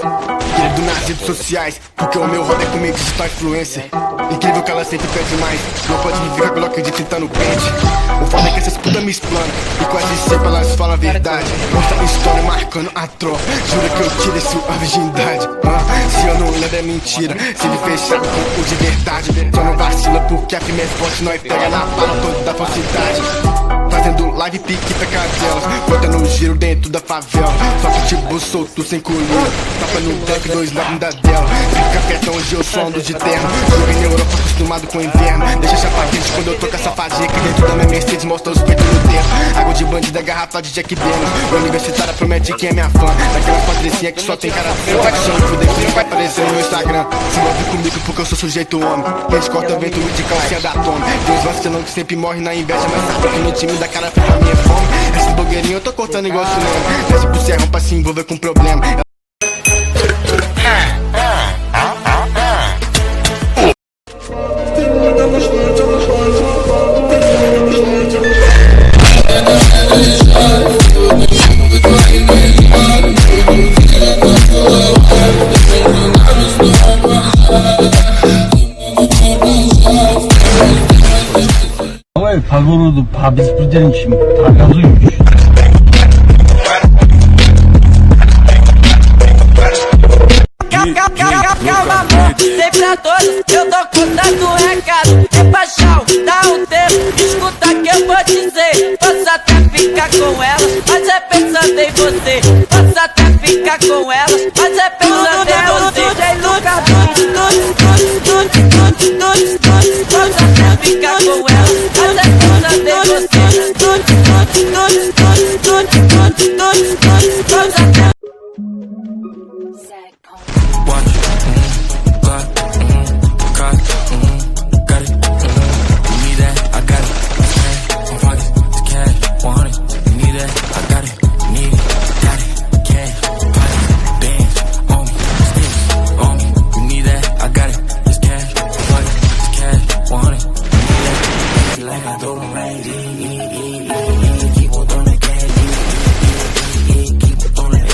Querido nas redes sociais, porque o meu roda é comigo digital influencer. Incrível que ela sempre pede mais, não pode ficar com ela acredita no pente. O foda é que essas putas me explanam, e quase sempre elas falam a verdade. Mostra história marcando a tropa, jura que eu tirei sua virgindade. Se eu não lembro é mentira, se ele fechar com o de verdade. Só não vacila porque a firma é forte, nós pega na bala toda da falsidade. Fazendo live pique pra cadelas, botando giro dentro da favela. Só que tipo solto sem colher, tapa no deck, 2 na bunda dela. Fica quietão, hoje eu sou ando de terno. Joguei na Europa acostumado com o inverno. Deixa a chapa quente quando eu tô com essa fadiga. Dentro da minha Mercedes mostra os peitos no dedo. Água de bandida, garrafa de Jack Daniels. O universitário promete quem é minha fã. Daquelas patricinhas que só tem cara de facção. O defeito vai aparecer no meu Instagram. Se move comigo porque eu sou sujeito homem. Eles cortam vento de calcinha da Tome. Tem uns vacilão que sempre morre na inveja, mas sabe que no time da cara foi pra minha fome. Esse blogueirinho eu tô cortando igual cinema. Desce pro serrão pra se envolver com problema. 발로로도 밥 스프레드는 지금 다 가져요. Calma, amor, tem pra todos, eu tô contando o recado. É paixão, dá um tempo, escuta que eu vou dizer. Posso até ficar com ela, mas é pensando em você. Posso até ficar com ela, mas é pensando em você. DJ Lucas, posso até ficar com ela, mas é pensando em você. Watch, got it, you need that, I got it, my pockets, it's cash, 100, you need that, I got it, need it, got it, cash, pockets, bands, on me, sticks, on me, you need that, I got it, it's cash, my pockets, it's cash, 100, you need that, like I throw them right, keep on throwing that cash, keep on throwing that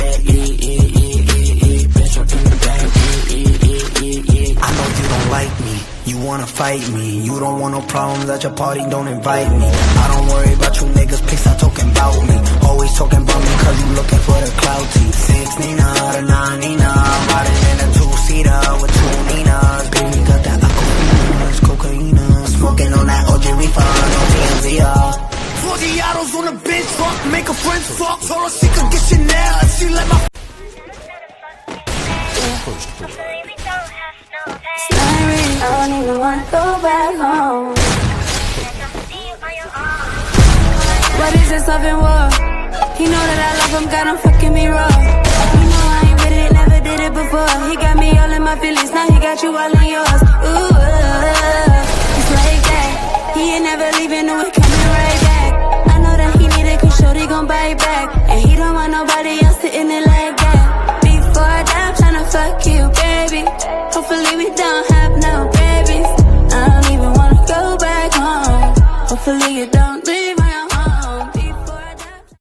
I know you don't like me, you wanna fight me. You don't want no problems at your party, don't invite me. I don't worry about you niggas, please stop talking about me. Always talking about me cause you looking for the clout team. 6 Nina, the 9 Nina, I'm riding in a 2-seater with 2 Ninas. Baby got that aquafina, cocaine. Smoking on that OJ reefer, no TMZ. 40 autos on the bench truck, make a friend fuck. Told her she could get Chanel if she let my I don't even wanna go back home. What is this love and war? He know that I love him, got him fucking me raw. You know I ain't with it, never did it before. He got me all in my feelings, now he got you all in yours. Ooh,